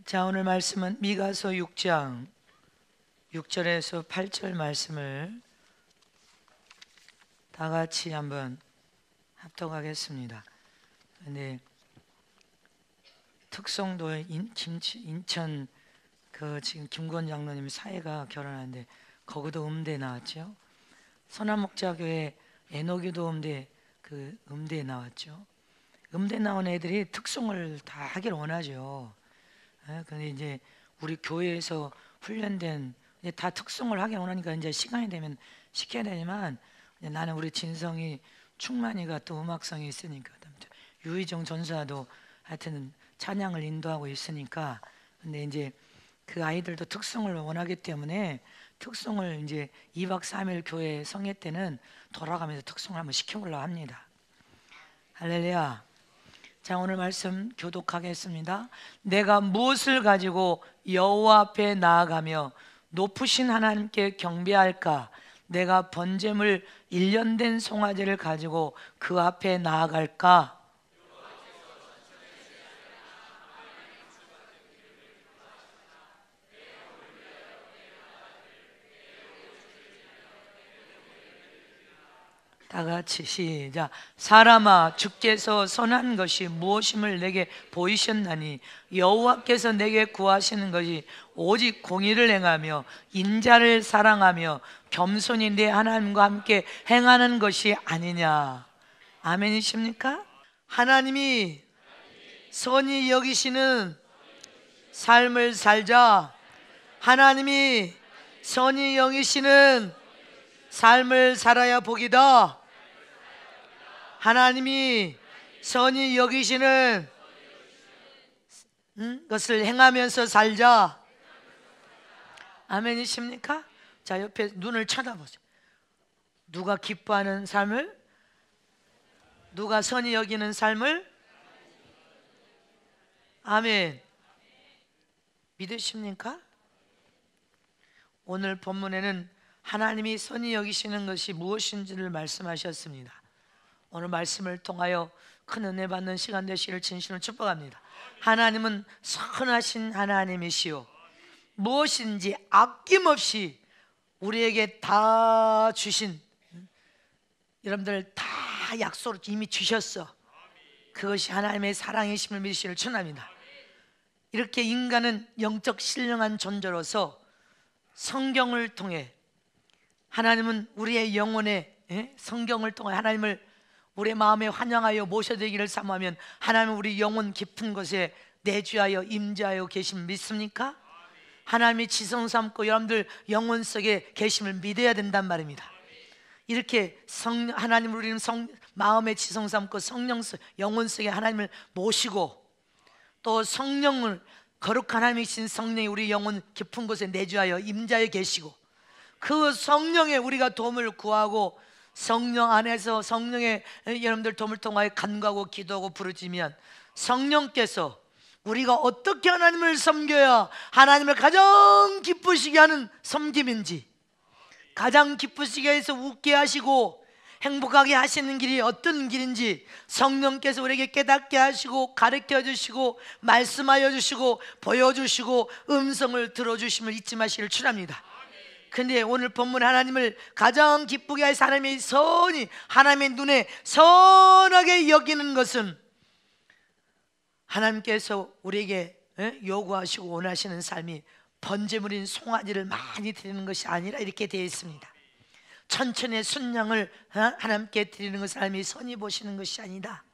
자, 오늘 말씀은 미가서 6장 6절에서 8절 말씀을 다 같이 한번 합독하겠습니다. 근데 특성도 인천 지금 김건 장로님 사회가 결혼하는데 거기도 음대 나왔죠. 선한목자교회 에노교도 음대 나왔죠. 음대 나온 애들이 특성을 다 하길 원하죠. 근데 이제 우리 교회에서 훈련된 이제 다 특성을 하길 원하니까 이제 시간이 되면 시켜야 되지만, 나는 우리 진성이 충만이가 또 음악성이 있으니까, 유희정 전사도 하여튼 찬양을 인도하고 있으니까, 근데 이제 그 아이들도 특성을 원하기 때문에 특성을 이제 2박 3일 교회 성회 때는 돌아가면서 특성을 한번 시켜보려고 합니다. 할렐루야. 자, 오늘 말씀 교독하겠습니다. 내가 무엇을 가지고 여호와 앞에 나아가며 높으신 하나님께 경배할까? 내가 번제물 1년 된 송아지를 가지고 그 앞에 나아갈까? 다 같이 시작. 사람아, 주께서 선한 것이 무엇임을 내게 보이셨나니 여호와께서 내게 구하시는 것이 오직 공의를 행하며 인자를 사랑하며 겸손히 내 하나님과 함께 행하는 것이 아니냐. 아멘이십니까? 하나님이 선히 여기시는 삶을 살자. 하나님이 선히 여기시는 삶을 살아야 복이다. 하나님이 선히 여기시는 것을 행하면서 살자. 아멘이십니까? 자, 옆에 눈을 쳐다보세요. 누가 기뻐하는 삶을, 누가 선히 여기는 삶을, 아멘. 믿으십니까? 오늘 본문에는 하나님이 선히 여기시는 것이 무엇인지를 말씀하셨습니다. 오늘 말씀을 통하여 큰 은혜 받는 시간 되시기를 진심으로 축복합니다. 하나님은 선하신 하나님이시오. 무엇인지 아낌없이 우리에게 다 주신, 여러분들 다 약속을 이미 주셨어. 그것이 하나님의 사랑이심을 믿으시기를 축원합니다. 이렇게 인간은 영적 신령한 존재로서 성경을 통해 하나님은 우리의 영혼에, 성경을 통해 하나님을 우리의 마음에 환영하여 모셔드리기를 사모하면 하나님은 우리 영혼 깊은 곳에 내주하여 임재하여 계심을 믿습니까? 하나님이 지성 삼고 여러분들 영혼 속에 계심을 믿어야 된단 말입니다. 이렇게 하나님을 우리는 마음에 지성 삼고 성령 속, 영혼 속에 하나님을 모시고 또 성령을, 거룩한 하나님이신 성령이 우리 영혼 깊은 곳에 내주하여 임재하여 계시고, 그 성령에 우리가 도움을 구하고 성령 안에서 성령의 여러분들 도움을 통하여 간구하고 기도하고 부르짖으면 성령께서 우리가 어떻게 하나님을 섬겨야 하나님을 가장 기쁘시게 하는 섬김인지, 가장 기쁘시게 해서 웃게 하시고 행복하게 하시는 길이 어떤 길인지 성령께서 우리에게 깨닫게 하시고 가르쳐 주시고 말씀하여 주시고 보여주시고 음성을 들어주심을 잊지 마시기를 축원합니다. 근데 오늘 본문 하나님을 가장 기쁘게 할 하나님의 선이, 하나님의 눈에 선하게 여기는 것은 하나님께서 우리에게 요구하시고 원하시는 삶이 번제물인 송아지를 많이 드리는 것이 아니라 이렇게 되어 있습니다. 천천의 순양을 하나님께 드리는 것을 하나님이 선히 보시는 것이 아니다.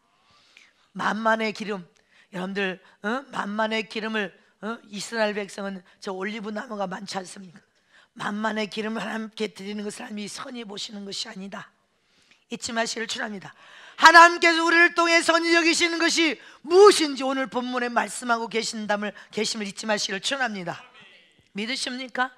만만의 기름, 여러분들 만만의 기름을, 이스라엘 백성은 저 올리브 나무가 많지 않습니까? 만만의 기름을 하나님께 드리는 것을 하나님이 선히 보시는 것이 아니다. 잊지 마시기를 축원합니다. 하나님께서 우리를 통해 선히 여기시는 것이 무엇인지 오늘 본문에 말씀하고 계심을 잊지 마시기를 축원합니다. 믿으십니까?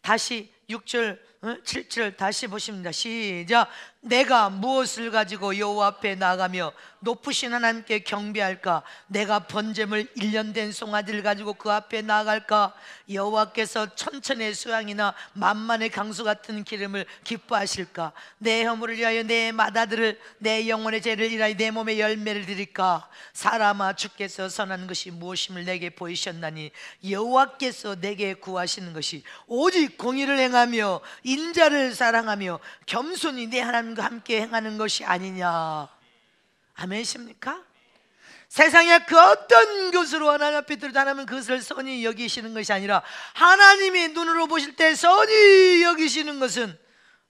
다시 6절 7절 다시 보십니다. 시작. 내가 무엇을 가지고 여호와 앞에 나가며 높으신 하나님께 경배할까? 내가 번제물 1년 된 송아지를 가지고 그 앞에 나아갈까? 여호와께서 천천의 수양이나 만만의 강수 같은 기름을 기뻐하실까? 내 허물을 위하여 내 마다들을, 내 영혼의 죄를 위하여 내 몸에 열매를 드릴까? 사람아, 주께서 선한 것이 무엇임을 내게 보이셨나니 여호와께서 내게 구하시는 것이 오직 공의를 행하며 인자를 사랑하며 겸손히 내 하나님과 함께 행하는 것이 아니냐. 아멘이십니까? 세상의 그 어떤 것으로 하나님 앞에 들어도 하나님은 그것을 선히 여기시는 것이 아니라 하나님이 눈으로 보실 때 선히 여기시는 것은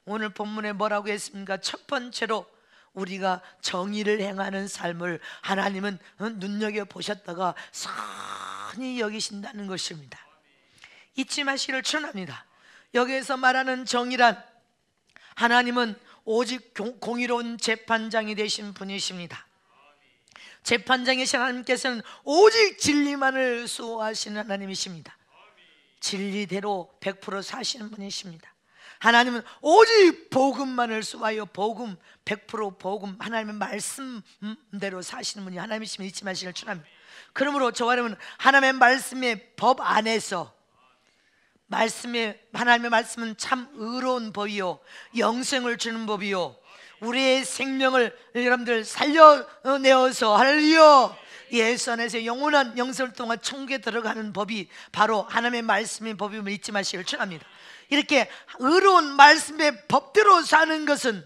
오늘 본문에 뭐라고 했습니까? 첫 번째로 우리가 정의를 행하는 삶을 하나님은 눈여겨보셨다가 선히 여기신다는 것입니다. 잊지 마시기를 축원합니다. 여기에서 말하는 정의란 하나님은 오직 공의로운 재판장이 되신 분이십니다. 재판장이신 하나님께서는 오직 진리만을 수호하시는 하나님이십니다. 진리대로 100% 사시는 분이십니다. 하나님은 오직 복음만을 수호하여 복음 100% 복음 하나님의 말씀대로 사시는 분이 하나님이시면 잊지 마시기를 축원합니다. 그러므로 저와 여러분은 하나님의 말씀의 법 안에서 하나님의 말씀은 참 의로운 법이요 영생을 주는 법이요 우리의 생명을 여러분들 살려내어서 할렐루야 예수 안에서 영원한 영생을 통한 천국에 들어가는 법이 바로 하나님의 말씀의 법임을 잊지 마시기를 축원합니다. 이렇게 의로운 말씀의 법대로 사는 것은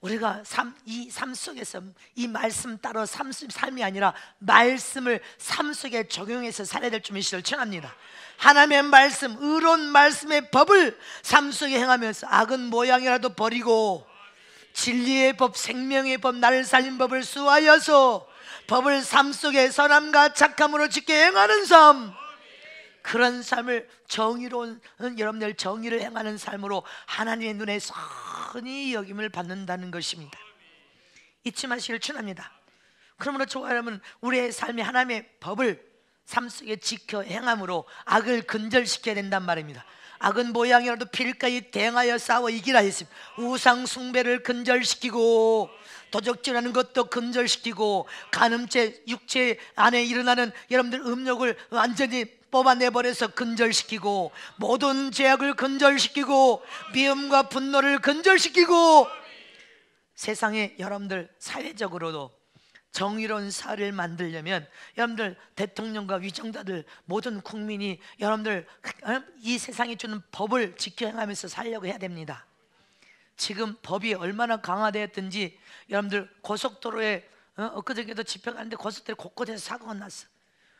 우리가 이 삶 속에서 이 말씀 따로 삶이 아니라 말씀을 삶 속에 적용해서 살아야 될 줄을 축원합니다. 하나님의 말씀, 의로운 말씀의 법을 삶 속에 행하면서 악은 모양이라도 버리고 진리의 법, 생명의 법, 나를 살린 법을 수하여서 법을 삶 속에 선함과 착함으로 지켜 행하는 삶, 그런 삶을 정의로운 여러분들 정의를 행하는 삶으로 하나님의 눈에 선히 여김을 받는다는 것입니다. 잊지 마시기를 축원합니다. 그러므로 저와 여러분 우리의 삶이 하나님의 법을 삶 속에 지켜 행함으로 악을 근절시켜야 된단 말입니다. 악은 모양이라도 필까지 대응하여 싸워 이기라 했습니다. 우상 숭배를 근절시키고 도적질하는 것도 근절시키고 간음죄, 육체 안에 일어나는 여러분들 음욕을 완전히 뽑아내버려서 근절시키고 모든 죄악을 근절시키고 미움과 분노를 근절시키고 세상에 여러분들 사회적으로도 정의로운 사회를 만들려면 여러분들 대통령과 위정자들 모든 국민이 여러분들 이 세상이 주는 법을 지켜 행하면서 살려고 해야 됩니다. 지금 법이 얼마나 강화되었든지 여러분들 고속도로에 엊그저께도 집회 갔는데 고속도로에 곳곳에서 사고가 났어.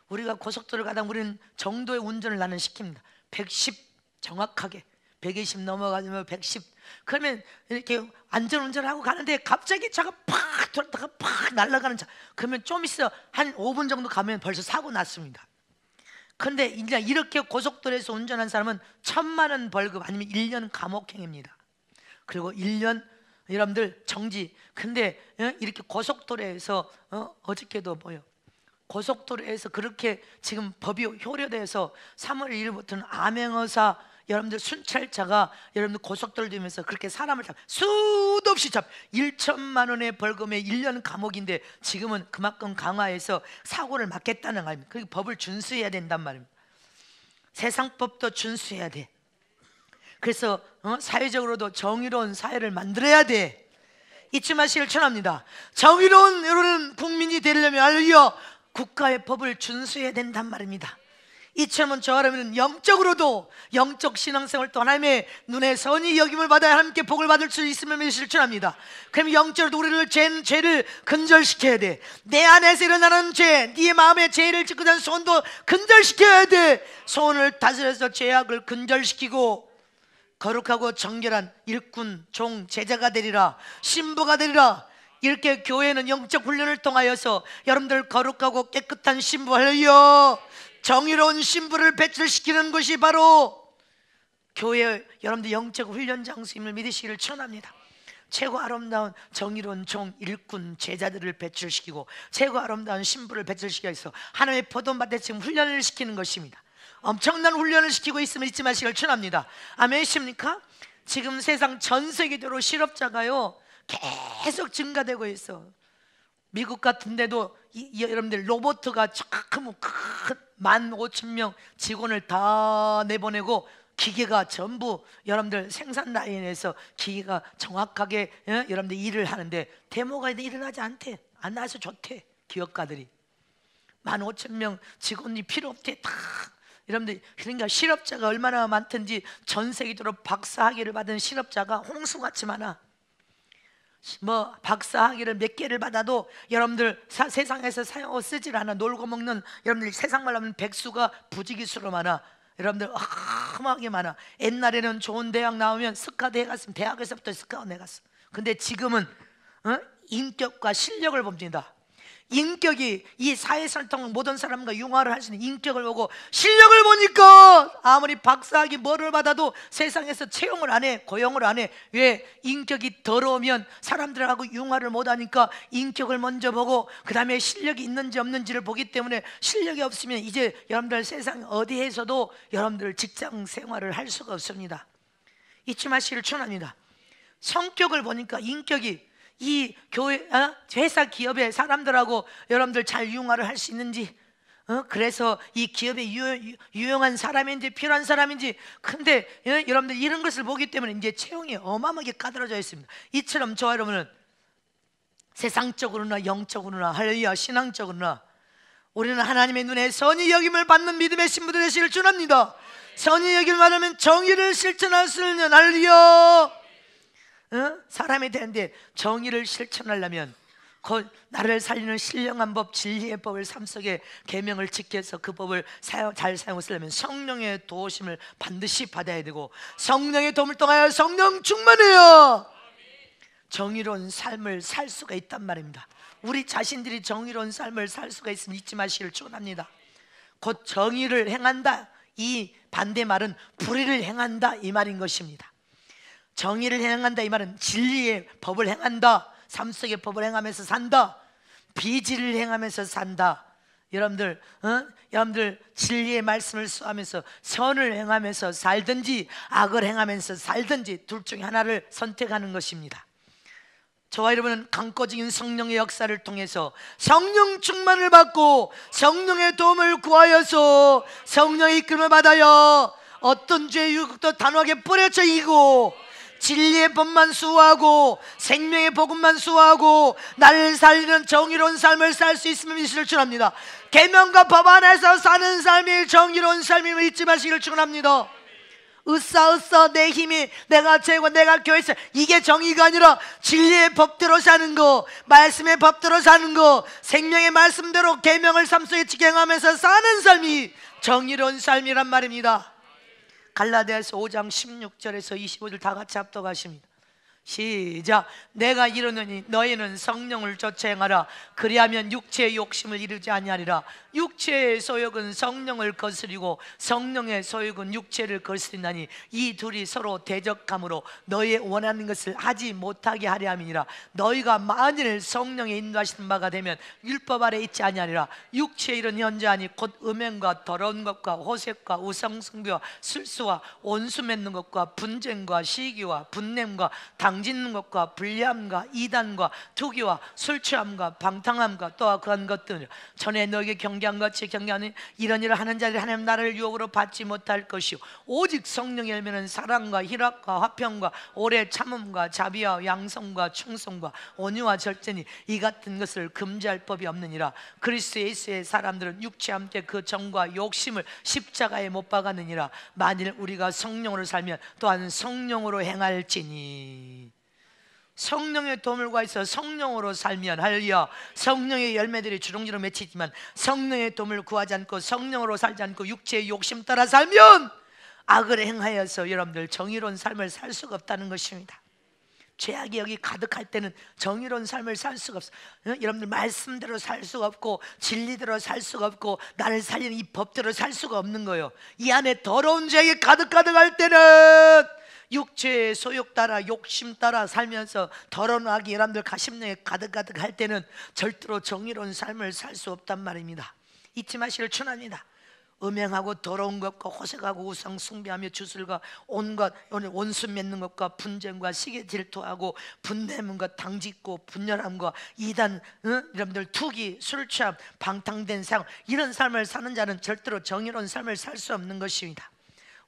우리가 고속도로를 가다 우리는 정도의 운전을 나는 시킵니다. 110 정확하게 120 넘어가면 110 그러면 이렇게 안전운전을 하고 가는데 갑자기 차가 팍 돌다가 팍 날아가는 차 그러면 좀 있어 한 5분 정도 가면 벌써 사고 났습니다. 그런데 이제 이렇게 고속도로에서 운전한 사람은 1,000만 원 벌금 아니면 1년 감옥행입니다. 그리고 1년 여러분들 정지. 근데 이렇게 고속도로에서 어저께도 고속도로에서 그렇게 지금 법이 효력돼서 3월 1일부터는 암행어사 여러분들 순찰차가 여러분들 고속도로를 다니면서 그렇게 사람을 수도 없이 1,000만 원의 벌금에 1년 감옥인데 지금은 그만큼 강화해서 사고를 막겠다는 말입니다. 그 법을 준수해야 된단 말입니다. 세상 법도 준수해야 돼. 그래서 사회적으로도 정의로운 사회를 만들어야 돼. 잊지 마시길 축원합니다. 정의로운 여러분 국민이 되려면 알려 국가의 법을 준수해야 된단 말입니다. 이처럼 저와 여러분은 영적으로도 영적 신앙생활 또 하나님의 눈에 선히 여김을 받아야 하나님께 복을 받을 수 있음을 실천합니다. 그럼 영적으로도 우리를 죄를 근절시켜야 돼. 내 안에서 일어나는 죄, 네 마음의 죄를 짓고 난 소원도 근절시켜야 돼. 소원을 다스려서 죄악을 근절시키고 거룩하고 정결한 일꾼, 종, 제자가 되리라, 신부가 되리라. 이렇게 교회는 영적 훈련을 통하여서 여러분들 거룩하고 깨끗한 신부 할렐루야 정의로운 신부를 배출시키는 것이 바로 교회 여러분들 영적 훈련 장소임을 믿으시기를 축원합니다. 최고 아름다운 정의로운 종, 일꾼, 제자들을 배출시키고 최고 아름다운 신부를 배출시켜서 하나님의 포도밭에 지금 훈련을 시키는 것입니다. 엄청난 훈련을 시키고 있음을 잊지 마시길 축원합니다. 아멘이십니까? 지금 세상 전 세계적으로 실업자가요 계속 증가되고 있어. 미국 같은 데도 여러분들 로봇가 큰 15,000명 직원을 다 내보내고 기계가 전부 여러분들 생산 라인에서 기계가 정확하게 여러분들 일을 하는데 데모가 일어나지 않대. 안 나와서 좋대. 기업가들이 15,000명 직원이 필요 없대. 다 여러분들, 그러니까 실업자가 얼마나 많든지 전 세계적으로 박사학위를 받은 실업자가 홍수같이 많아. 뭐 박사학위를 몇 개를 받아도 여러분들 세상에서 사용하고 쓰질 않아. 놀고 먹는, 여러분들 세상 말로 하면 백수가 부지기수로 많아. 여러분들 험하게 많아. 옛날에는 좋은 대학 나오면 스카대에 갔으면 대학에서부터 스카대에 갔어. 근데 지금은 인격과 실력을 봅니다. 인격이 이 사회생활 통한 모든 사람과 융화를 할 수 있는 인격을 보고 실력을 보니까 아무리 박사학위 뭐를 받아도 세상에서 채용을 안 해, 고용을 안 해. 왜? 인격이 더러우면 사람들하고 융화를 못하니까 인격을 먼저 보고 그 다음에 실력이 있는지 없는지를 보기 때문에 실력이 없으면 이제 여러분들 세상 어디에서도 여러분들 직장 생활을 할 수가 없습니다. 잊지 마시기를 축원합니다. 성격을 보니까 인격이 이 교회, 회사 기업의 사람들하고 여러분들 잘 융화를 할 수 있는지, 그래서 이 기업에 유용한 사람인지 필요한 사람인지. 근데 여러분들 이런 것을 보기 때문에 이제 채용이 어마어마하게 까다로워져 있습니다. 이처럼 저와 여러분은 세상적으로나 영적으로나 할렐루야 신앙적으로나 우리는 하나님의 눈에 선히 여김을 받는 믿음의 신부들 되시길 축원합니다. 선히 여김을 받으면 정의를 실천할 수 있는 할렐루야 사람이 되는데 정의를 실천하려면 곧 나를 살리는 신령한 법 진리의 법을 삶 속에 계명을 지켜서 그 법을 잘 사용하려면 성령의 도우심을 반드시 받아야 되고 성령의 도움을 통하여 성령 충만해야 정의로운 삶을 살 수가 있단 말입니다. 우리 자신들이 정의로운 삶을 살 수가 있으면 잊지 마시기를 축원합니다. 곧 정의를 행한다, 이 반대말은 불의를 행한다 이 말인 것입니다. 정의를 행한다 이 말은 진리의 법을 행한다, 삶 속의 법을 행하면서 산다, 비질을 행하면서 산다. 여러분들 진리의 말씀을 수하면서 선을 행하면서 살든지 악을 행하면서 살든지 둘 중에 하나를 선택하는 것입니다. 저와 여러분은 강권적인 성령의 역사를 통해서 성령 충만을 받고 성령의 도움을 구하여서 성령의 이끌음을 받아요 어떤 죄의 유혹도 단호하게 뿌려쳐 이기고 진리의 법만 수호하고 생명의 복음만 수호하고 나를 살리는 정의로운 삶을 살 수 있음을 믿으시길 축원합니다. 계명과 법 안에서 사는 삶이 정의로운 삶임을 잊지 마시기를 축원합니다. 으쌰 내 힘이 내가 최고 내가 교회에서 이게 정의가 아니라 진리의 법대로 사는 거, 말씀의 법대로 사는 거, 생명의 말씀대로 계명을 삶 속에 지켜가면서 사는 삶이 정의로운 삶이란 말입니다. 갈라디아서 5장 16절에서 25절 다 같이 합독하십니다. 시작. 내가 이르노니 너희는 성령을 쫓아 행하라. 그리하면 육체의 욕심을 이루지 아니하리라. 육체의 소욕은 성령을 거스리고 성령의 소욕은 육체를 거스리나니 이 둘이 서로 대적함으로 너희의 원하는 것을 하지 못하게 하려 함이니라. 너희가 만일 성령의 인도하시는 바가 되면 율법 아래 있지 아니하리라. 육체의 일은 현저하니 곧 음행과 더러운 것과 호색과 우상숭배와 술수와 온수 맺는 것과 분쟁과 시기와 분냄과 당짓는 것과 불리함과 이단과 투기와 술 취함과 방탕함과 또한 그한 것들 전에 너에게 경계한 같이 경계하니 이런 일을 하는 자들이 하나님 나라를 유혹으로 받지 못할 것이요 오직 성령의 열매는 사랑과 희락과 화평과 오래 참음과 자비와 양성과 충성과 온유와 절제니 이 같은 것을 금지할 법이 없느니라. 그리스도 예수의 사람들은 육체와 함께 그 정과 욕심을 십자가에 못 박았느니라. 만일 우리가 성령으로 살면 또한 성령으로 행할지니. 성령의 도움을 구하여서 성령으로 살면 할렐루야 성령의 열매들이 주렁주렁 맺히지만 성령의 도움을 구하지 않고 성령으로 살지 않고 육체의 욕심 따라 살면 악을 행하여서 여러분들 정의로운 삶을 살 수가 없다는 것입니다. 죄악이 여기 가득할 때는 정의로운 삶을 살 수가 없어. 여러분들 말씀대로 살 수가 없고 진리대로 살 수가 없고 나를 살리는 이 법대로 살 수가 없는 거예요. 이 안에 더러운 죄악이 가득할 때는 육체의 소욕 따라 욕심 따라 살면서 더러운 악이 여러분들 가심령에 가득할 때는 절대로 정의로운 삶을 살 수 없단 말입니다. 잊지 마시기를 축원합니다. 음행하고 더러운 것과 호색하고 우상 숭배하며 주술과 온갖 원수 맺는 것과 분쟁과 시기 질투하고 분내는 것 당짓고 분열함과 이단, 여러분들 투기, 술 취함, 방탕된 생활, 이런 삶을 사는 자는 절대로 정의로운 삶을 살 수 없는 것입니다.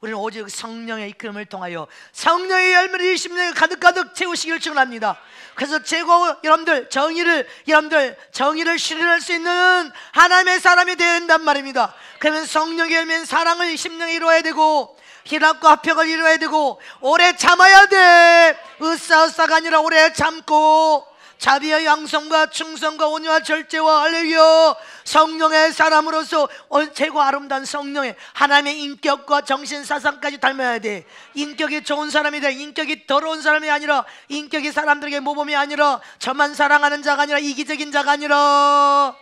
우리는 오직 성령의 이끌음을 통하여 성령의 열매를 이 심령에 가득가득 채우시길 축원합니다. 그래서 최고 여러분들 정의를 실현할 수 있는 하나님의 사람이 되어야 된단 말입니다. 그러면 성령의 열매는 사랑을 심령에 이루어야 되고 희락과 화평을 이루어야 되고 오래 참아야 돼. 으쌰으쌰가 아니라 오래 참고 자비와 양성과 충성과 온유와 절제와 할렐루야, 성령의 사람으로서 최고 아름다운 성령의 하나님의 인격과 정신 사상까지 닮아야 돼. 인격이 좋은 사람이 돼. 인격이 더러운 사람이 아니라, 인격이 사람들에게 모범이 아니라, 저만 사랑하는 자가 아니라, 이기적인 자가 아니라,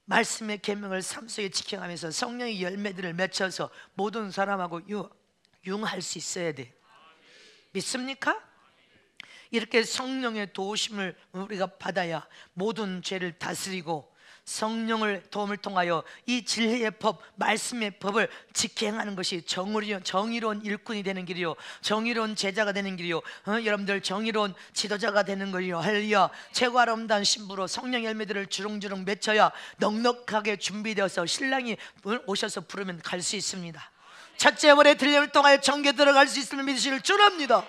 말씀의 계명을 삶 속에 지켜가면서 성령의 열매들을 맺혀서 모든 사람하고 융할 수 있어야 돼. 믿습니까? 이렇게 성령의 도우심을 우리가 받아야 모든 죄를 다스리고 성령을 도움을 통하여 이 진리의 법, 말씀의 법을 지켜행하는 것이 정의로운 일꾼이 되는 길이요, 정의로운 제자가 되는 길이요, 여러분들 정의로운 지도자가 되는 거요. 할렐루야. 최고 아름다운 신부로 성령 열매들을 주렁주렁 맺혀야 넉넉하게 준비되어서 신랑이 오셔서 부르면 갈 수 있습니다. 첫째 월의 들림을 통하여 정계 들어갈 수 있음을 믿으시길 축원합니다.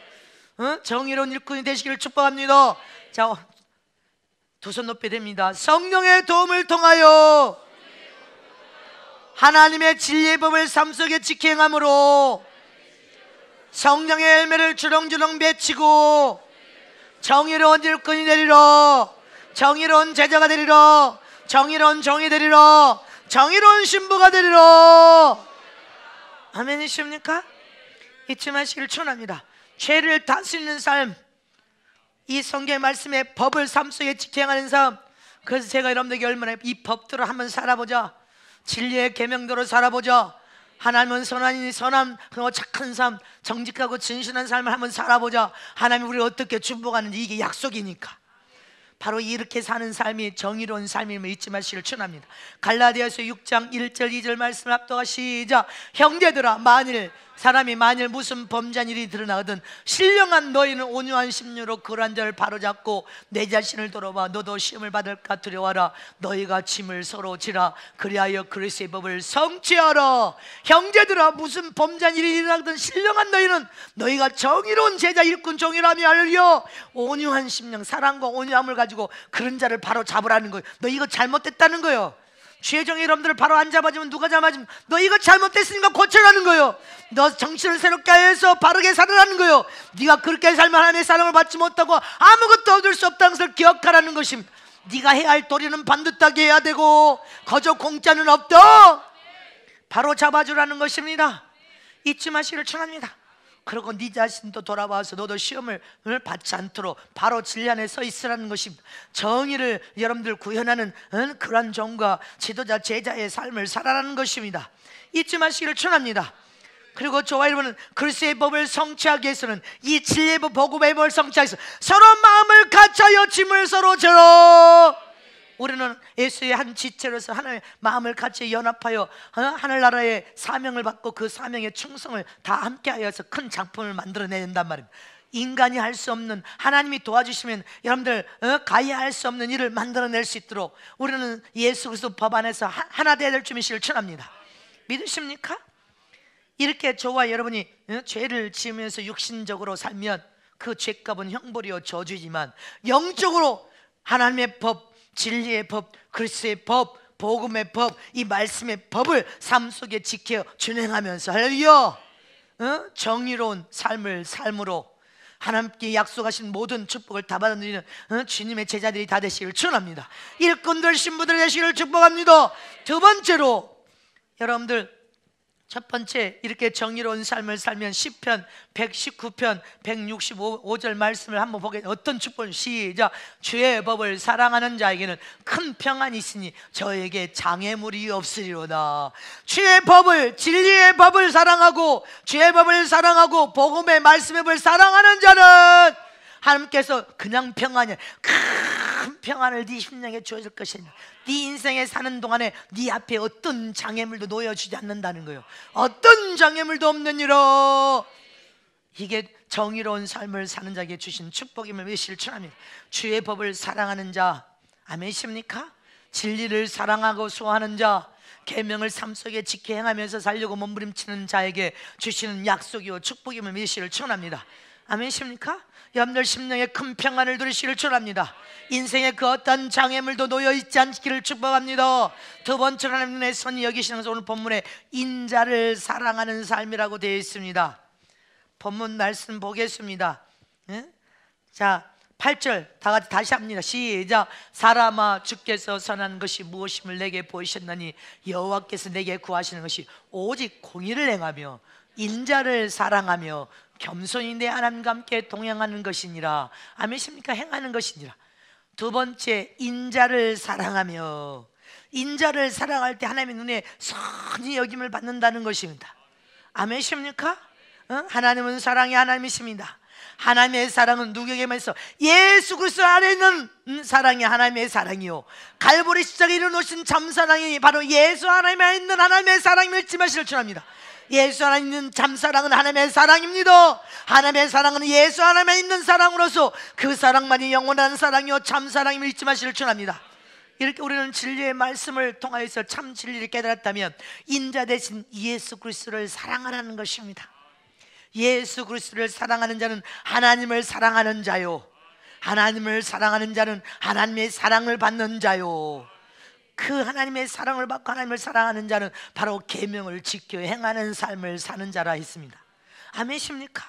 정의로운 일꾼이 되시기를 축복합니다. 자, 두 손 높이 됩니다. 성령의 도움을 통하여 하나님의 진리의 법을 삶 속에 지켜행함으로 성령의 열매를 주렁주렁 맺히고 정의로운 일꾼이 되리라, 정의로운 제자가 되리라, 정의로운 종이 되리라, 정의로운 신부가 되리라. 아멘이십니까? 잊지 마시기를 축원합니다. 죄를 다스리는 삶, 이 성경의 말씀의 법을 삶 속에 지켜행하는 삶. 그래서 제가 여러분들에게 얼마나 이 법대로 한번 살아보자, 진리의 계명대로 살아보자, 하나님은 선하니 선함, 착한 삶, 정직하고 진실한 삶을 한번 살아보자. 하나님이 우리를 어떻게 축복하는지 이게 약속이니까. 바로 이렇게 사는 삶이 정의로운 삶임을 잊지 마시기를 축원합니다. 갈라디아서 6장 1절 2절 말씀을 합독하 시작. 형제들아, 사람이 만일 무슨 범죄한 일이 드러나거든 신령한 너희는 온유한 심령으로 그러한 자를 바로잡고 내 자신을 돌아봐. 너도 시험을 받을까 두려워하라. 너희가 짐을 서로 지라. 그리하여 그리스도의 법을 성취하라. 형제들아, 무슨 범죄한 일이 일어나거든 신령한 너희는, 너희가 정의로운 제자 일꾼 종이라며 알려. 온유한 심령, 사랑과 온유함을 가지고 그런 자를 바로 잡으라는 거예요. 너 이거 잘못됐다는 거예요. 주의 종이 여러분들을 바로 안 잡아주면 누가 잡아주면 너 이거 잘못됐으니까 고쳐라는 거예요. 너 정신을 새롭게 해서 바르게 살아라는 거예요. 네가 그렇게 살면 하나님의 사랑을 받지 못하고 아무것도 얻을 수 없다는 것을 기억하라는 것입니다. 네가 해야 할 도리는 반듯하게 해야 되고 거저 공짜는 없다. 바로 잡아주라는 것입니다. 잊지 마시기를 축원합니다. 그리고 네 자신도 돌아와서 너도 시험을 받지 않도록 바로 진리 안에 서 있으라는 것입니다. 정의를 여러분들 구현하는 그러한 종과 지도자 제자의 삶을 살아라는 것입니다. 잊지 마시기를 축원합니다. 그리고 저와 여러분은 그리스도의 법을 성취하기 위해서는 이 진리의 법, 복음의 법을 성취하기 위해서 서로 마음을 같이하여 짐을 서로 져라. 우리는 예수의 한 지체로서 하나님의 마음을 같이 연합하여 하늘나라의 사명을 받고 그 사명의 충성을 다 함께하여서 큰 작품을 만들어내는단 말입니다. 인간이 할 수 없는, 하나님이 도와주시면 여러분들 가야 할 수 없는 일을 만들어낼 수 있도록 우리는 예수 그리스도 법 안에서 하나 되어야 될 줄을 축원합니다. 믿으십니까? 이렇게 저와 여러분이 죄를 지으면서 육신적으로 살면 그 죄값은 형벌이요 저주지만 영적으로 하나님의 법, 진리의 법, 그리스도의 법, 복음의 법, 이 말씀의 법을 삶 속에 지켜 준행하면서 할렐루야, 정의로운 삶으로 하나님께 약속하신 모든 축복을 다 받아들이는 주님의 제자들이 다 되시기를 축원합니다. 일꾼들, 신부들 되시기를 축복합니다. 두 번째로 여러분들, 첫 번째, 이렇게 정의로운 삶을 살면 시편 119편 165절 말씀을 한번 보게. 어떤 축복을? 시작. 주의 법을 사랑하는 자에게는 큰 평안이 있으니 저에게 장애물이 없으리로다. 주의 법을, 진리의 법을 사랑하고 주의 법을 사랑하고 복음의 말씀의 법을 사랑하는 자는 하나님께서 그냥 평안이 큰 평안을 네 심령에 주어질 것이냐. 네 인생에 사는 동안에 네 앞에 어떤 장애물도 놓여주지 않는다는 거예요. 어떤 장애물도 없느니라. 이게 정의로운 삶을 사는 자에게 주신 축복임을 메시를 전합니다. 주의 법을 사랑하는 자, 아멘이십니까? 진리를 사랑하고 소화하는 자, 계명을 삶 속에 지켜 행하면서 살려고 몸부림치는 자에게 주시는 약속이요 축복임을 메시를 전합니다. 아멘이십니까? 여러분들 심령에 큰 평안을 누리시기를 축원합니다. 인생에 그 어떤 장애물도 놓여있지 않기를 축복합니다. 두 번째로 하나님 눈에 선히 여기시는 것은 오늘 본문에 인자를 사랑하는 삶이라고 되어 있습니다. 본문 말씀 보겠습니다. 자 8절 다 같이 다시 합니다. 시작. 사람아 주께서 선한 것이 무엇임을 내게 보이셨나니 여호와께서 내게 구하시는 것이 오직 공의를 행하며 인자를 사랑하며 겸손히 내 하나님과 함께 동행하는 것이니라. 아멘이십니까? 행하는 것이니라. 두 번째, 인자를 사랑하며, 인자를 사랑할 때 하나님의 눈에 선히 여김을 받는다는 것입니다. 아멘이십니까? 하나님은 사랑이 하나님이십니다. 하나님의 사랑은 누구에게만 있어? 예수 그리스도 안에 있는 사랑이 하나님의 사랑이요, 갈보리 십자가에 이루어놓으신 참사랑이 바로 예수 하나님에 있는 하나님의 사랑임을 지마시를 축원합니다. 예수 하나님 있는 참사랑은 하나님의 사랑입니다. 하나님의 사랑은 예수 하나님에 있는 사랑으로서 그 사랑만이 영원한 사랑이요 참사랑임을 잊지 마시기를 축원합니다. 이렇게 우리는 진리의 말씀을 통하여서 참 진리를 깨달았다면 인자 대신 예수 그리스도를 사랑하라는 것입니다. 예수 그리스도를 사랑하는 자는 하나님을 사랑하는 자요, 하나님을 사랑하는 자는 하나님의 사랑을 받는 자요, 그 하나님의 사랑을 받고 하나님을 사랑하는 자는 바로 계명을 지켜 행하는 삶을 사는 자라 했습니다. 아멘이십니까?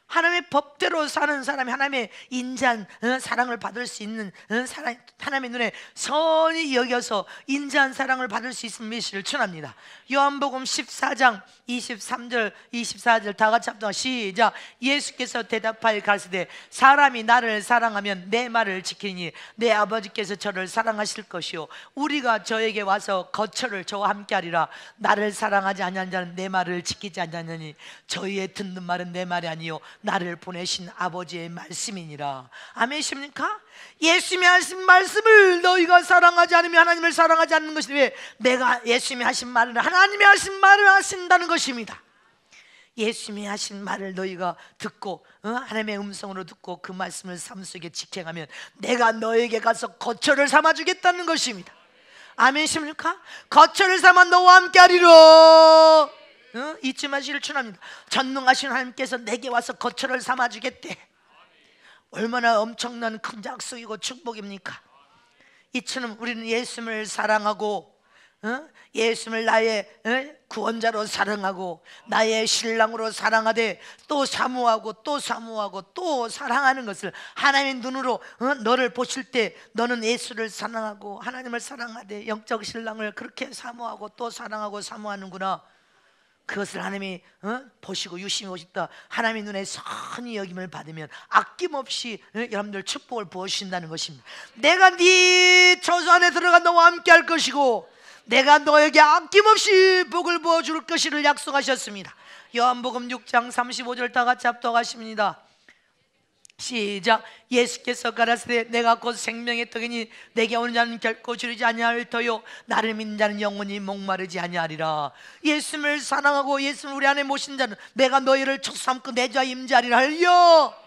하나님의 법대로 사는 사람이 하나님의 인자한 사랑을 받을 수 있는 사람, 하나님의 눈에 선히 여겨서 인자한 사랑을 받을 수 있는 메시를 전합니다. 요한복음 14장 23절 24절 다 같이 합시다. 시작. 예수께서 대답하여 가르치되 사람이 나를 사랑하면 내 말을 지키니 내 아버지께서 저를 사랑하실 것이요 우리가 저에게 와서 거처를 저와 함께하리라. 나를 사랑하지 아니하는 자는 내 말을 지키지 아니하느니 저희의 듣는 말은 내 말이 아니요 나를 보내신 아버지의 말씀이니라. 아멘이십니까? 예수님이 하신 말씀을 너희가 사랑하지 않으면 하나님을 사랑하지 않는 것이 왜 내가 예수님이 하신 말을 하나님이 하신 말을 하신다는 것입니다. 예수님이 하신 말을 너희가 듣고 하나님의 음성으로 듣고 그 말씀을 삶 속에 지켜가면 내가 너에게 가서 거처를 삼아주겠다는 것입니다. 아멘이십니까? 거처를 삼아 너와 함께하리라. 잊지 마시기를 축원합니다. 전능하신 하나님께서 내게 와서 거처를 삼아주겠대. 얼마나 엄청난 큰 약속이고 축복입니까? 이처럼 우리는 예수님을 사랑하고 예수님을 나의 구원자로 사랑하고 나의 신랑으로 사랑하되 또 사모하고 또 사모하고 또 사랑하는 것을 하나님의 눈으로 너를 보실 때 너는 예수를 사랑하고 하나님을 사랑하되 영적 신랑을 그렇게 사모하고 또 사랑하고 사모하는구나. 그것을 하나님이 보시고 유심히 보셨다 하나님의 눈에 선히 여김을 받으면 아낌없이 여러분들 축복을 부어주신다는 것입니다. 내가 네 처소 안에 들어가 너와 함께 할 것이고 내가 너에게 아낌없이 복을 부어줄 것이를 약속하셨습니다. 요한복음 6장 35절 다 같이 합독하십니다. 시작. 예수께서 가라사대 내가 곧 생명의 떡이니 내게 오는 자는 결코 주리지 아니할 터요 나를 믿는 자는 영원히 목마르지 아니하리라. 예수님을 사랑하고 예수님을 우리 안에 모신 자는 내가 너희를 촉삼고 내 자 임재하리라 하여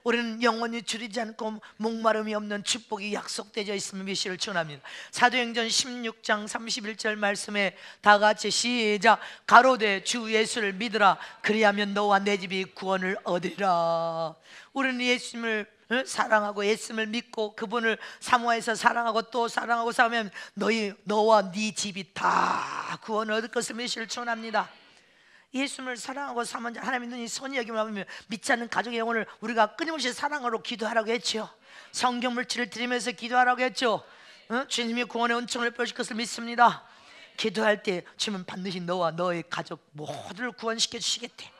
우리는 영원히 줄이지 않고 목마름이 없는 축복이 약속되어 있음을 메시를 전합니다. 사도행전 16장 31절 말씀에 다 같이 시작. 가로되 주 예수를 믿으라 그리하면 너와 내 집이 구원을 얻으리라. 우리는 예수님을 사랑하고 예수님을 믿고 그분을 사모해서 사랑하고 또 사랑하고 싸우면 너와 네 집이 다 구원을 얻을 것을 메시를 전합니다. 예수님을 사랑하고 사모하는 자 하나님의 눈이 선히 여김을 받으면 믿지 않는 가족의 영혼을 우리가 끊임없이 사랑으로 기도하라고 했죠. 성경 물질을 드리면서 기도하라고 했죠. 주님이 구원의 은총을 빼실 것을 믿습니다. 기도할 때 주님은 반드시 너와 너의 가족 모두를 구원시켜 주시겠대.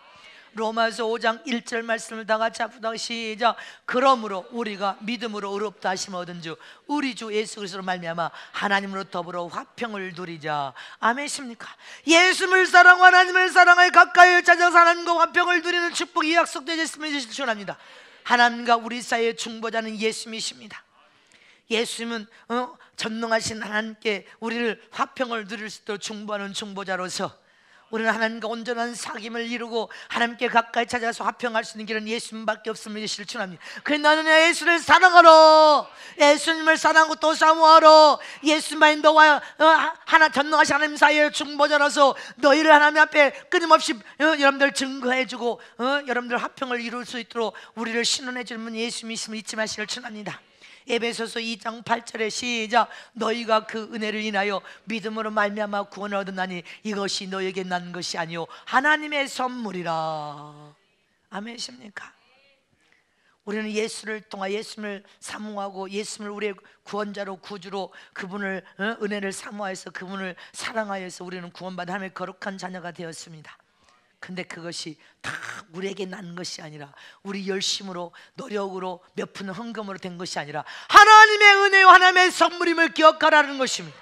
로마서 5장 1절 말씀을 다 같이 합시다. 시작. 그러므로 우리가 믿음으로 의롭다 하심을 얻은 주 우리 주 예수 그리스도로 말미암아 하나님으로 더불어 화평을 누리자. 아멘이십니까? 예수님을 사랑하고 하나님을 사랑하여 가까이 찾아서 하나님과 화평을 누리는 축복이 약속되어 있음을 축원합니다. 하나님과 우리 사이의 중보자는 예수님이십니다. 예수님은 전능하신 하나님께 우리를 화평을 누릴 수 있도록 중보하는 중보자로서 우리는 하나님과 온전한 사귐을 이루고 하나님께 가까이 찾아서 화평할 수 있는 길은 예수님밖에 없음을 실천합니다. 그래서 나는 예수를 사랑하러, 예수님을 사랑하고 또 사모하러, 예수만이 너와 하나 전능하신 하나님 사이의 중보자로서 너희를 하나님 앞에 끊임없이 여러분들 증거해주고 여러분들 화평을 이룰 수 있도록 우리를 신원해주는 예수님이 있음을 잊지 마시기를 축원합니다. 에베소서 2장 8절에 시작. 너희가 그 은혜를 인하여 믿음으로 말미암아 구원을 얻었나니 이것이 너에게 난 것이 아니요 하나님의 선물이라. 아멘이십니까? 우리는 예수를 통하 예수님을 사모하고 예수님을 우리의 구원자로 구주로 그분을 은혜를 사모하여서 그분을 사랑하여서 우리는 구원받은 하나님의 거룩한 자녀가 되었습니다. 근데 그것이 다 우리에게 난 것이 아니라 우리 열심으로 노력으로 몇 푼 헌금으로 된 것이 아니라 하나님의 은혜와 하나님의 선물임을 기억하라는 것입니다.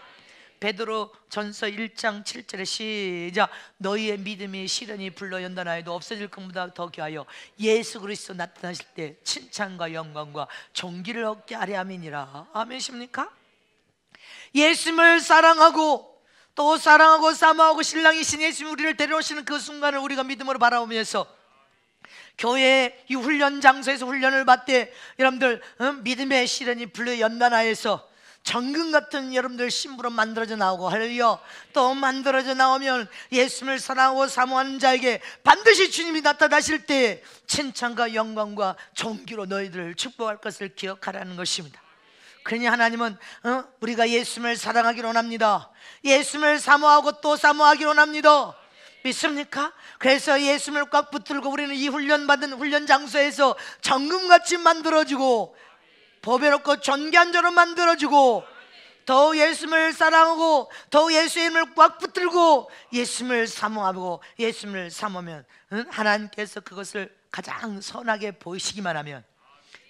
베드로 전서 1장 7절에 시작. 너희의 믿음이 시련이 불러 연단하여도 없어질 것보다 더 귀하여 예수 그리스도 나타나실 때 칭찬과 영광과 존귀를 얻게 하려 함이니라. 아멘이십니까? 예수님을 사랑하고 또 사랑하고 사모하고 신랑이신 예수님 우리를 데려오시는 그 순간을 우리가 믿음으로 바라보면서 교회 이 훈련 장소에서 훈련을 받되 여러분들 믿음의 시련이 불러 연단하여서 정금 같은 여러분들 신부로 만들어져 나오고 할렐루야. 또 만들어져 나오면 예수님을 사랑하고 사모하는 자에게 반드시 주님이 나타나실 때 칭찬과 영광과 존귀로 너희들을 축복할 것을 기억하라는 것입니다. 그러니 하나님은 우리가 예수님을 사랑하기를 원합니다. 예수님을 사모하고 또 사모하기를 원합니다. 믿습니까? 그래서 예수님을 꽉 붙들고 우리는 이 훈련받은 훈련 장소에서 정금같이 만들어지고 보배롭고 존귀한 자로 만들어지고 더 예수님을 사랑하고 더 예수의 이름을 꽉 붙들고 예수님을 사모하고 예수님을 사모하면 하나님께서 그것을 가장 선하게 보이시기만 하면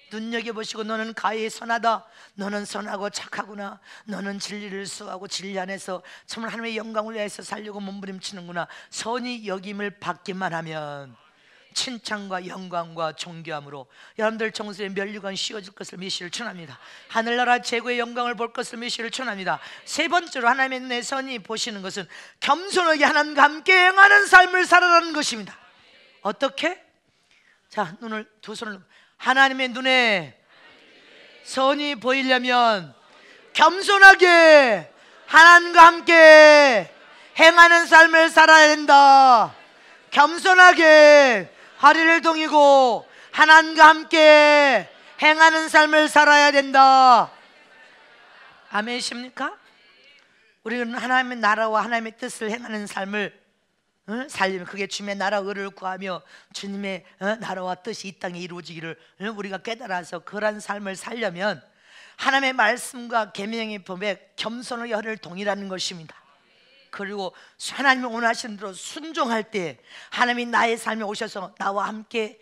눈여겨보시고 너는 가히 선하다, 너는 선하고 착하구나, 너는 진리를 수하고 진리 안에서 정말 하나님의 영광을 위해서 살려고 몸부림치는구나, 선이 여김을 받기만 하면 칭찬과 영광과 존귀함으로 여러분들 정수의 면류관 씌워질 것을 미시를 축원합니다. 하늘나라 최고의 영광을 볼 것을 미시를 축원합니다. 세 번째로 하나님의 눈에 선이 보시는 것은 겸손하게 하나님과 함께 행하는 삶을 살아가는 것입니다. 어떻게? 자, 눈을 두 손을 하나님의 눈에 선이 보이려면 겸손하게 하나님과 함께 행하는 삶을 살아야 된다. 겸손하게 허리를 동이고 하나님과 함께 행하는 삶을 살아야 된다. 아멘이십니까? 우리는 하나님의 나라와 하나님의 뜻을 행하는 삶을 살리면 그게 주님의 나라 의를 구하며 주님의 나라와 뜻이 이 땅에 이루어지기를 우리가 깨달아서 그런 삶을 살려면 하나님의 말씀과 계명의 법에 겸손하게 허리를 동이라는 것입니다. 그리고 하나님이 원하시는 대로 순종할 때 하나님이 나의 삶에 오셔서 나와 함께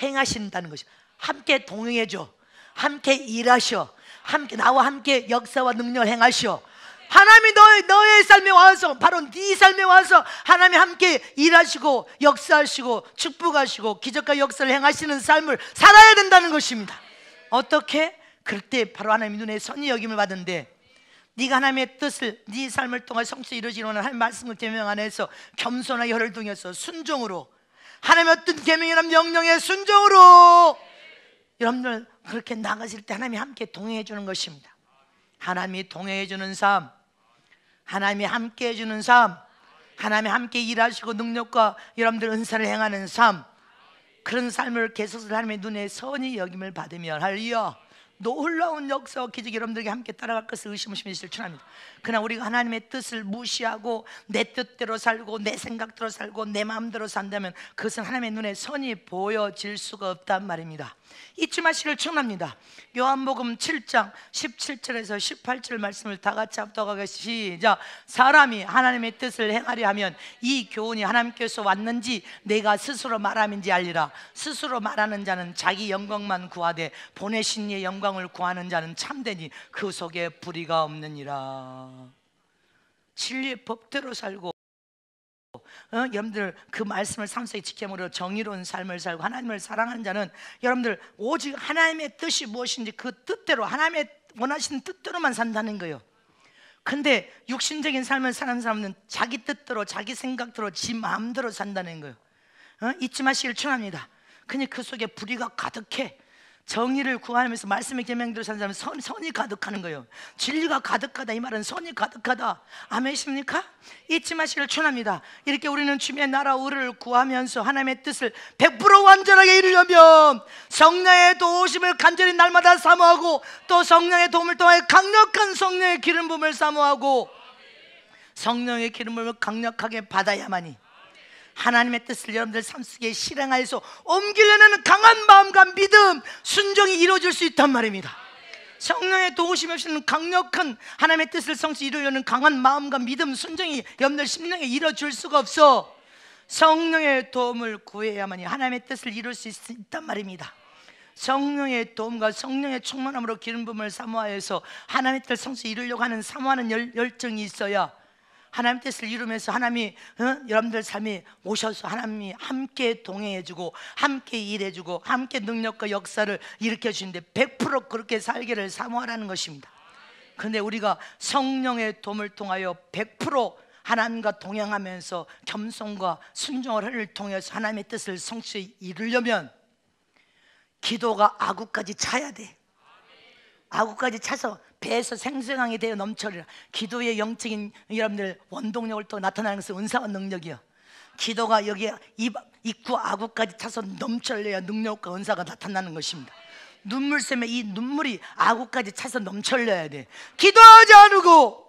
행하신다는 것이, 함께 동행해줘, 함께 일하셔, 함께 나와 함께 역사와 능력을 행하셔. 하나님이 너의 삶에 와서, 바로 네 삶에 와서 하나님이 함께 일하시고 역사하시고 축복하시고 기적과 역사를 행하시는 삶을 살아야 된다는 것입니다. 어떻게? 그럴 때 바로 하나님의 눈에 선이 여김을 받은데, 네가 하나님의 뜻을 네 삶을 통해 성취 이루어지는 하나님의 말씀을 계명 안에서 겸손하게 혀를 동여서 순종으로, 하나님의 어떤 계명이나 명령에 순종으로 여러분들 그렇게 나가실 때 하나님이 함께 동행해 주는 것입니다. 하나님이 동행해 주는 삶, 하나님이 함께 해주는 삶, 하나님이 함께 일하시고 능력과 여러분들 은사를 행하는 삶, 그런 삶을 계속 하나님의 눈에 선히 여김을 받으면 할렐루야, 놀라운 역사와 기적이 여러분들에게 함께 따라갈 것을 의심 없이 믿으실 축원합니다. 그러나 우리가 하나님의 뜻을 무시하고 내 뜻대로 살고 내 생각대로 살고 내 마음대로 산다면 그것은 하나님의 눈에 선이 보여질 수가 없단 말입니다. 잊지 마시기를 축원합니다. 요한복음 7장 17절에서 18절 말씀을 다 같이 합독하겠습니다. 시작. 사람이 하나님의 뜻을 행하려 하면 이 교훈이 하나님께서 왔는지 내가 스스로 말함인지 알리라. 스스로 말하는 자는 자기 영광만 구하되 보내신 이의 영광을 구하는 자는 참되니 그 속에 불의가 없느니라. 진리의 법대로 살고 여러분들 그 말씀을 삶 속에 지킴으로 정의로운 삶을 살고 하나님을 사랑하는 자는 여러분들 오직 하나님의 뜻이 무엇인지 그 뜻대로 하나님의 원하시는 뜻대로만 산다는 거예요. 근데 육신적인 삶을 사는 사람은 자기 뜻대로, 자기 생각대로, 지 마음대로 산다는 거예요. 잊지 마시길 축원합니다. 근데 그 속에 불의가 가득해. 정의를 구하면서 말씀의 계명대로 사는 사람은 선이 가득하는 거예요. 진리가 가득하다, 이 말은 선이 가득하다. 아멘이십니까? 잊지 마시길 축원합니다. 이렇게 우리는 주님의 나라 의를 구하면서 하나님의 뜻을 100% 완전하게 이루려면 성령의 도우심을 간절히 날마다 사모하고, 또 성령의 도움을 통해 강력한 성령의 기름 부음을 사모하고, 성령의 기름 부음을 강력하게 받아야만이 하나님의 뜻을 여러분들 삶 속에 실행하여서 옮기려는 강한 마음과 믿음, 순종이 이루어질 수 있단 말입니다. 성령의 도우심 없이는 강력한 하나님의 뜻을 성취 이루려는 강한 마음과 믿음, 순종이 여러분들 심령에 이루어질 수가 없어. 성령의 도움을 구해야만이 하나님의 뜻을 이룰 수 있단 말입니다. 성령의 도움과 성령의 충만함으로 기름 부음을 사모하여서 하나님의 뜻을 성취 이루려고 하는 사모하는 열정이 있어야 하나님 뜻을 이루면서 하나님이 여러분들 삶에 오셔서 하나님이 함께 동행해주고 함께 일해주고 함께 능력과 역사를 일으켜주는데 100% 그렇게 살기를 사모하라는 것입니다. 그런데 우리가 성령의 도움을 통하여 100% 하나님과 동행하면서 겸손과 순종을 통해서 하나님의 뜻을 성취 이루려면 기도가 아구까지 차야 돼. 아구까지 차서 배에서 생생하게 되어 넘쳐리라. 기도의 영적인 여러분들 원동력을 또 나타나는 것은 은사와 능력이요. 기도가 여기 입구 아구까지 차서 넘쳐려야 능력과 은사가 나타나는 것입니다. 눈물샘에 이 눈물이 아구까지 차서 넘쳐려야 돼. 기도하지 않고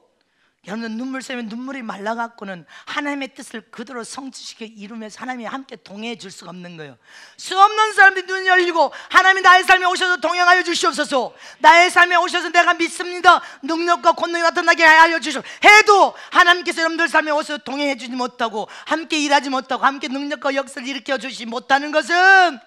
여러분 눈물샘에 눈물이 말라갖고는 하나님의 뜻을 그대로 성취시켜 이루면서 하나님이 함께 동행해 줄 수가 없는 거예요. 수 없는 사람들이 눈이 열리고 하나님이 나의 삶에 오셔서 동행하여 주시옵소서, 나의 삶에 오셔서 내가 믿습니다 능력과 권능이 나타나게 하여 주시옵소서 해도 하나님께서 여러분들 삶에 오셔서 동행해 주지 못하고 함께 일하지 못하고 함께 능력과 역사를 일으켜 주시지 못하는 것은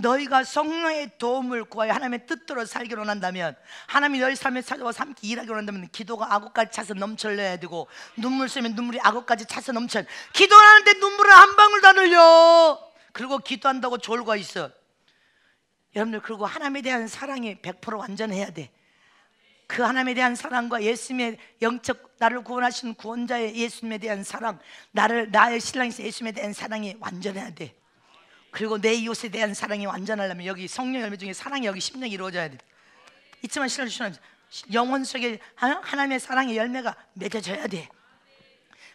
너희가 성령의 도움을 구하여 하나님의 뜻대로 살기로 한다면, 하나님이 너희 삶에 찾아와서 함께 일하기로 한다면 기도가 아구까지 차서 넘쳐려야 되고, 눈물 쏘면 눈물이 아구까지 차서 넘쳐. 기도하는데 눈물을 한 방울도 안 흘려. 그리고 기도한다고 졸고 있어. 여러분들, 그리고 하나님에 대한 사랑이 100% 완전해야 돼. 그 하나님에 대한 사랑과 예수님의 영적 나를 구원하신 구원자의 예수님에 대한 사랑, 나의 신랑이신 예수님에 대한 사랑이 완전해야 돼. 그리고 내 이웃에 대한 사랑이 완전하려면 여기 성령 열매 중에 사랑이 여기 심령이 이루어져야 돼. 잊지만 신뢰주시는 영혼 속에 하나님의 사랑의 열매가 맺어져야 돼.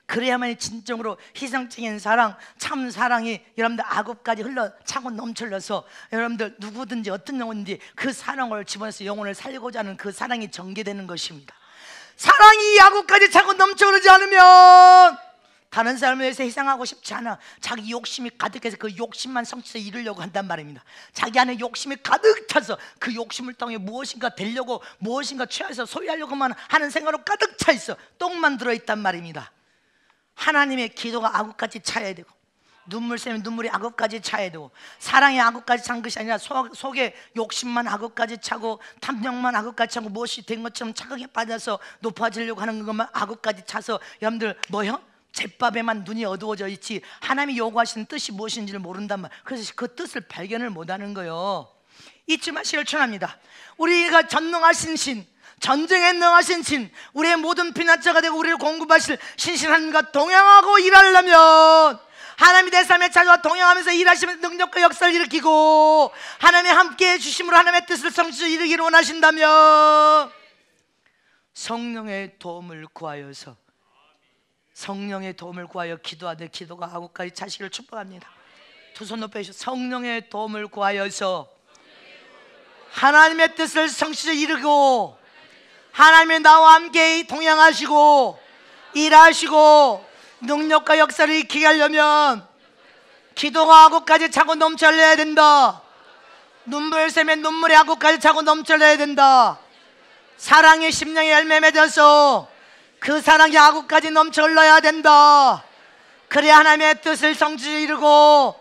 그래야만 진정으로 희생적인 사랑, 참 사랑이 여러분들 악업까지 흘러차고 넘쳐려서 여러분들 누구든지 어떤 영혼인지 그 사랑을 집어넣어서 영혼을 살리고자 하는 그 사랑이 전개되는 것입니다. 사랑이 악업까지 차고 넘쳐 흐르지 않으면 다른 사람을 위해서 희생하고 싶지 않아. 자기 욕심이 가득해서 그 욕심만 성취해서 이루려고 한단 말입니다. 자기 안에 욕심이 가득 차서 그 욕심을 통해 무엇인가 되려고, 무엇인가 취해서 소유하려고만 하는 생각으로 가득 차 있어. 똥만 들어있단 말입니다. 하나님의 기도가 악업까지 차야 되고, 눈물 쐬면 눈물이 악업까지 차야 되고, 사랑이 악업까지 찬 것이 아니라 속에 욕심만 악업까지 차고 탐욕만 악업까지 차고 무엇이 된 것처럼 착각에 빠져서 높아지려고 하는 것만 악업까지 차서 여러분들 뭐요? 잿밥에만 눈이 어두워져 있지 하나님이 요구하시는 뜻이 무엇인지를 모른단 말. 그래서 그 뜻을 발견을 못하는 거예요. 잊지 마시길 축원합니다. 우리가 전능하신 신, 전쟁에 능하신 신, 우리의 모든 피난처가 되고 우리를 공급하실 신실한과 동행하고 일하려면, 하나님이 내 삶에 찾아와 동행하면서 일하시면서 능력과 역사를 일으키고 하나님이 함께해 주심으로 하나님의 뜻을 성취해 이루기를 원하신다면 성령의 도움을 구하여서, 성령의 도움을 구하여 기도하되 기도가 악업까지 차시기를 축복합니다. 두 손 높여 주시고, 성령의 도움을 구하여서 하나님의 뜻을 성취해 이루고 하나님의 나와 함께 동행하시고 일하시고 능력과 역사를 일으키게 하려면 기도가 악업까지 차고 넘쳐야 된다. 눈물 샘에 눈물이 악업까지 차고 넘쳐야 된다. 사랑의 심령의 열매 맺어서 그 사랑이 아구까지 넘쳐 흘러야 된다. 그래야 하나님의 뜻을 성취해 이루고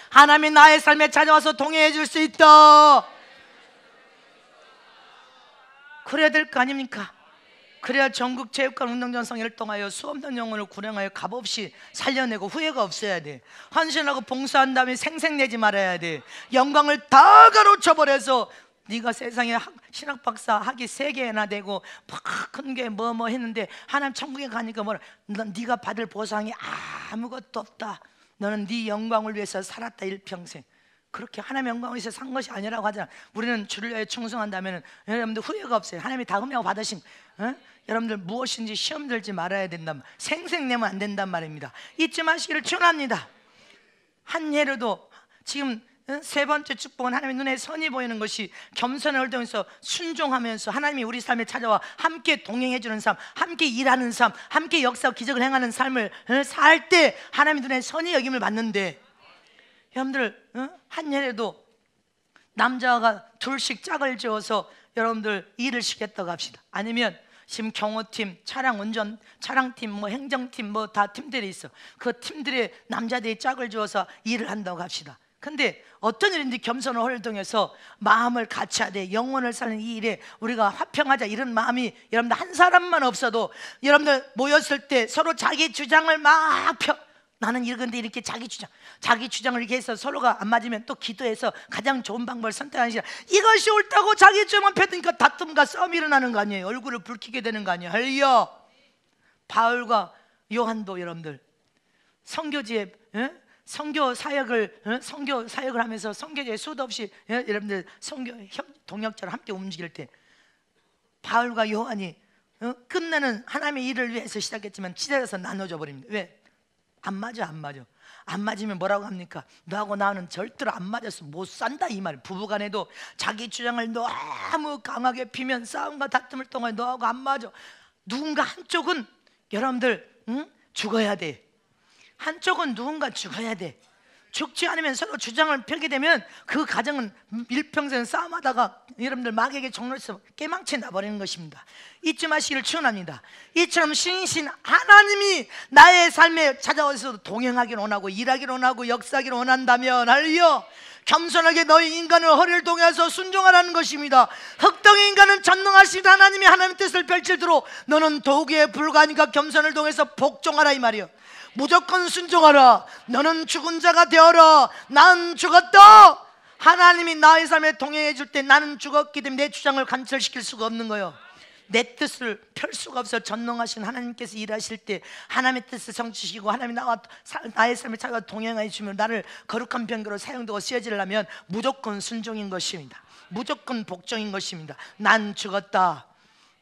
하나님이 나의 삶에 찾아와서 동행해 줄 수 있다. 그래야 될 거 아닙니까? 그래야 전국 체육관 운동전성회를 통하여 수없는 영혼을 구령하여 값없이 살려내고 후회가 없어야 돼. 헌신하고 봉사한 다음에 생색내지 말아야 돼. 영광을 다 가로쳐버려서 네가 세상에 신학 박사 학위 3개나 되고 큰 게 뭐 했는데 하나님 천국에 가니까 뭐라, 네가 받을 보상이 아무것도 없다. 너는 네 영광을 위해서 살았다 일평생. 그렇게 하나님의 영광을 위해서 산 것이 아니라고 하잖아. 우리는 주를 위하여 충성한다면 여러분들 후회가 없어요. 하나님이 다 음하고 받으신 여러분들 무엇인지 시험 들지 말아야 된단, 생색내면 안 된단 말입니다. 잊지 마시기를 축원합니다. 한 예로도 지금 3번째 축복은 하나님의 눈에 선이 보이는 것이 겸손을 활동해서 순종하면서 하나님이 우리 삶에 찾아와 함께 동행해주는 삶, 함께 일하는 삶, 함께 역사와 기적을 행하는 삶을 살 때 하나님의 눈에 선이 여김을 받는데, 여러분들 한 예로도 남자가 둘씩 짝을 지어서 여러분들 일을 시켰다고 합시다. 아니면 지금 경호팀, 차량 운전, 차량팀, 뭐 행정팀, 뭐 다 팀들이 있어. 그 팀들의 남자들이 짝을 지어서 일을 한다고 합시다. 근데 어떤 일인지 겸손을 활동해서 마음을 같이해야 돼. 영혼을 사는 이 일에 우리가 화평하자, 이런 마음이 여러분들 한 사람만 없어도 여러분들 모였을 때 서로 자기 주장을 막 나는 이런데 이렇게 자기 주장을 이렇게 해서 서로가 안 맞으면 또 기도해서 가장 좋은 방법을 선택하는 시간, 이것이 옳다고 자기 주장만 펴드니까 다툼과 싸움이 일어나는 거 아니에요. 얼굴을 붉히게 되는 거 아니에요. 할렐루야. 바울과 요한도 여러분들 선교지에 선교 사역을 하면서 선교지에 수도 없이 여러분들 선교 동역자로 함께 움직일 때 바울과 요한이 끝내는 하나님의 일을 위해서 시작했지만 지대에서 나눠져 버립니다. 왜? 안 맞아. 안 맞으면 뭐라고 합니까? 너하고 나는 절대로 안 맞아서 못 산다 이 말. 부부간에도 자기 주장을 너무 강하게 피면 싸움과 다툼을 통해 너하고 안 맞아. 누군가 한쪽은 여러분들 죽어야 돼. 한쪽은 누군가 죽어야 돼. 죽지 않으면 서로 주장을 펴게 되면 그 가정은 일평생 싸움하다가 여러분들 마귀에게 종로에서 깨망치 나버리는 것입니다. 잊지 마시기를 축원합니다. 이처럼 신신 하나님이 나의 삶에 찾아와서 동행하기를 원하고 일하기를 원하고 역사하기를 원한다면, 할렐루야, 겸손하게 너희 인간을 허리를 동여서 순종하라는 것입니다. 흙덩이 인간은 전능하신 하나님이 하나님의 뜻을 펼칠도록 너는 도구에 불과하니까 겸손을 통해서 복종하라 이 말이요. 무조건 순종하라. 너는 죽은 자가 되어라. 난 죽었다. 하나님이 나의 삶에 동행해 줄 때 나는 죽었기 때문에 내 주장을 관철시킬 수가 없는 거예요. 내 뜻을 펼 수가 없어. 전능하신 하나님께서 일하실 때 하나님의 뜻을 성취시키고 하나님이 나의 삶에 찾아와 동행해 주시면 나를 거룩한 병거로 사용되고 쓰여지려면 무조건 순종인 것입니다. 무조건 복종인 것입니다. 난 죽었다.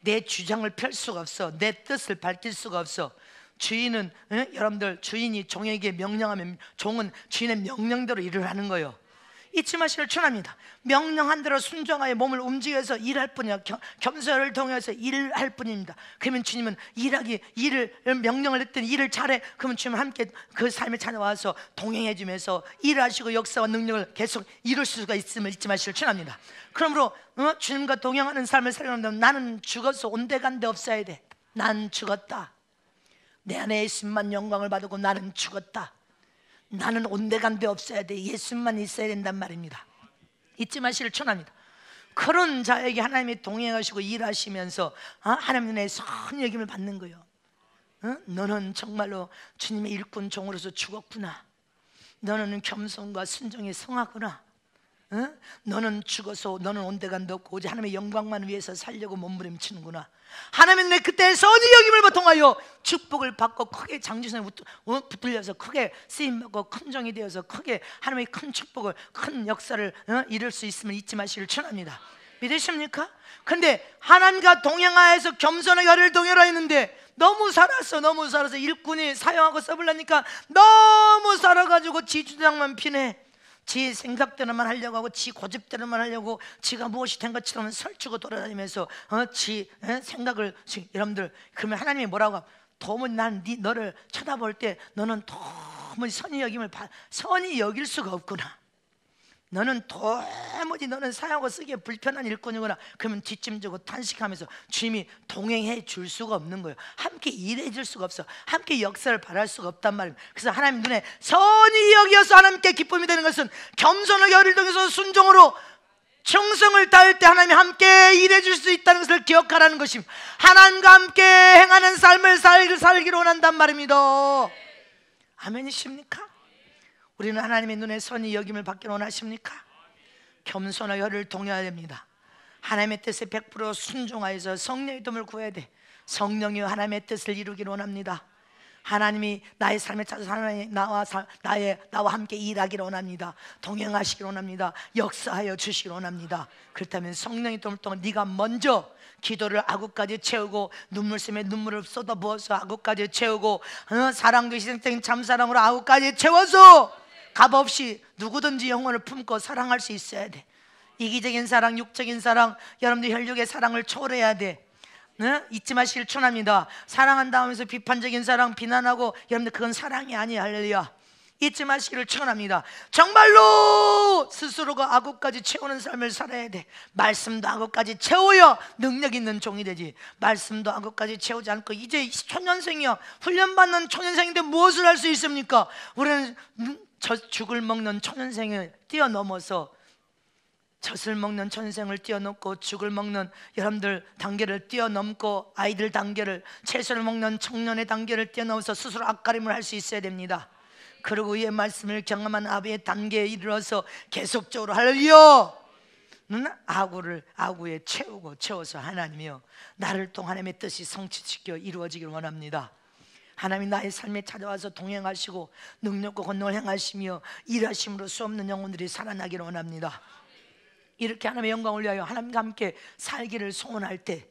내 주장을 펼 수가 없어. 내 뜻을 밝힐 수가 없어. 주인은 여러분들 주인이 종에게 명령하면 종은 주인의 명령대로 일을 하는 거예요. 잊지 마시기를 축원합니다. 명령한 대로 순종하여 몸을 움직여서 일할 뿐이야. 겸손을 통해서 일할 뿐입니다. 그러면 주님은 일을 명령을 했더니 일을 잘해. 그러면 주님은 함께 그 삶에 찾아와서 동행해 주면서 일하시고 역사와 능력을 계속 이룰 수가 있음을 잊지 마시기를 축원합니다. 그러므로 주님과 동행하는 삶을 살려면 나는 죽어서 온데간데 없어야 돼. 난 죽었다. 내 안에 예수님만 영광을 받고 나는 죽었다. 나는 온데간데 없어야 돼. 예수님만 있어야 된단 말입니다. 잊지 마시기를 축원합니다. 그런 자에게 하나님이 동행하시고 일하시면서 하나님 눈에 선히 여김을 받는 거예요. 너는 정말로 주님의 일꾼 종으로서 죽었구나. 너는 겸손과 순종에 성하구나. 너는 죽어서 너는 온데간데 없고 오직 하나님의 영광만 위해서 살려고 몸부림치는구나. 하나님은 내 그때 선히 여김을 통하여 축복을 받고 크게 장지선에 붙들려서 크게 쓰임받고 큰 종이 되어서 크게 하나님의 큰 축복을, 큰 역사를 이룰 수 있음을 잊지 마시기를 축원합니다. 믿으십니까? 근데 하나님과 동행하여서 겸손하게 허리를 동여라 했는데 너무 살아서 일꾼이 사용하고 써보려니까 너무 살아가지고 지 주장만 피네. 지 생각대로만 하려고 하고 지 고집대로만 하려고 지가 무엇이 된 것처럼 설치고 돌아다니면서 지 생각을 여러분들 그러면 하나님이 뭐라고 도무지 난 너를 쳐다볼 때 너는 도무지 선히 여길 수가 없구나. 너는 도무지 너는 사용하고 쓰기에 불편한 일꾼이구나. 그러면 뒷짐지고 탄식하면서 주님이 동행해 줄 수가 없는 거예요. 함께 일해 줄 수가 없어. 함께 역사를 바랄 수가 없단 말입니다. 그래서 하나님 눈에 선히 여기어서 하나님께 기쁨이 되는 것은 겸손하게 허리를 동여서 순종으로 충성을 다할 때 하나님이 함께 일해 줄 수 있다는 것을 기억하라는 것입니다. 하나님과 함께 행하는 삶을 살기를 원한단 말입니다. 아멘이십니까? 우리는 하나님의 눈에 선히 여김을 받기를 원하십니까? 겸손하게 허리를 동여야 됩니다. 하나님의 뜻에 100% 순종하여서 성령의 도움을 구해야 돼. 성령이 하나님의 뜻을 이루기를 원합니다. 하나님이 나의 삶에 찾아서 하나님 나와 함께 일하기를 원합니다. 동행하시기를 원합니다. 역사하여 주시기를 원합니다. 그렇다면 성령의 도움을 통해 네가 먼저 기도를 아구까지 채우고 눈물샘에 눈물을 쏟아부어서 아구까지 채우고 사랑도 희생적인 참사랑으로 아구까지 채워서 값없이 누구든지 영혼을 품고 사랑할 수 있어야 돼. 이기적인 사랑, 육적인 사랑, 여러분들 혈육의 사랑을 초월해야 돼. 잊지 마시길 축원합니다. 사랑한다 하면서 비판적인 사랑, 비난하고, 여러분들 그건 사랑이 아니에요. 할렐루야. 잊지 마시기를 축원합니다. 정말로 스스로가 아구까지 채우는 삶을 살아야 돼. 말씀도 아구까지 채워야 능력 있는 종이 되지. 말씀도 아구까지 채우지 않고 이제 초년생이야. 훈련받는 초년생인데 무엇을 할 수 있습니까? 우리는 죽을 먹는 초년생을 뛰어넘어서 젖을 먹는 초년생을 뛰어넘고 죽을 먹는 여러분들 단계를 뛰어넘고 아이들 단계를, 채소를 먹는 청년의 단계를 뛰어넘어서 스스로 앞가림을 할 수 있어야 됩니다. 그리고 이 말씀을 경험한 아비의 단계에 이르러서 계속적으로 할렐루야 아구에 채워서 하나님이여 나를 통해 하나님의 뜻이 성취시켜 이루어지기를 원합니다. 하나님 나의 삶에 찾아와서 동행하시고 능력과 권능을 행하시며 일하심으로 수없는 영혼들이 살아나기를 원합니다. 이렇게 하나님의 영광을 위하여 하나님과 함께 살기를 소원할 때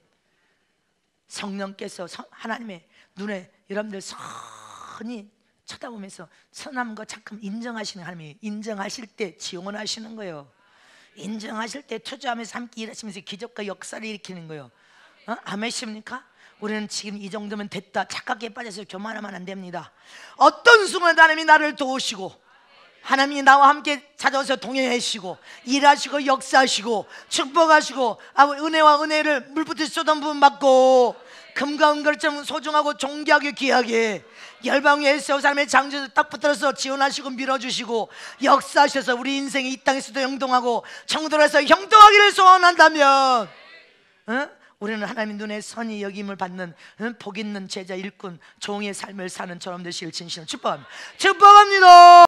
성령께서 하나님의 눈에 여러분들 선히 쳐다보면서 선함과 착함 인정하시는 하나님이 인정하실 때 지원하시는 거예요. 인정하실 때 투자하면서 함께 일하시면서 기적과 역사를 일으키는 거예요. 아멘입니까? 우리는 지금 이 정도면 됐다 착각에 빠져서 교만하면 안 됩니다. 어떤 순간 하나님이 나를 도우시고 하나님이 나와 함께 찾아와서 동행하시고 일하시고 역사하시고 축복하시고 은혜와 은혜를 물붓듯이 쏟은 부분 받고 금과 은걸처럼 소중하고 존귀하게 귀하게 열방 위에 세우 사람의 장전을 딱 붙들어서 지원하시고 밀어주시고 역사하셔서 우리 인생이 이 땅에서도 형통하고 청도에서 형통하기를 소원한다면 우리는 하나님 눈에 선히 여김을 받는 복 있는 제자 일꾼 종의 삶을 사는 저럼 되시길 진심으로 축복합니다.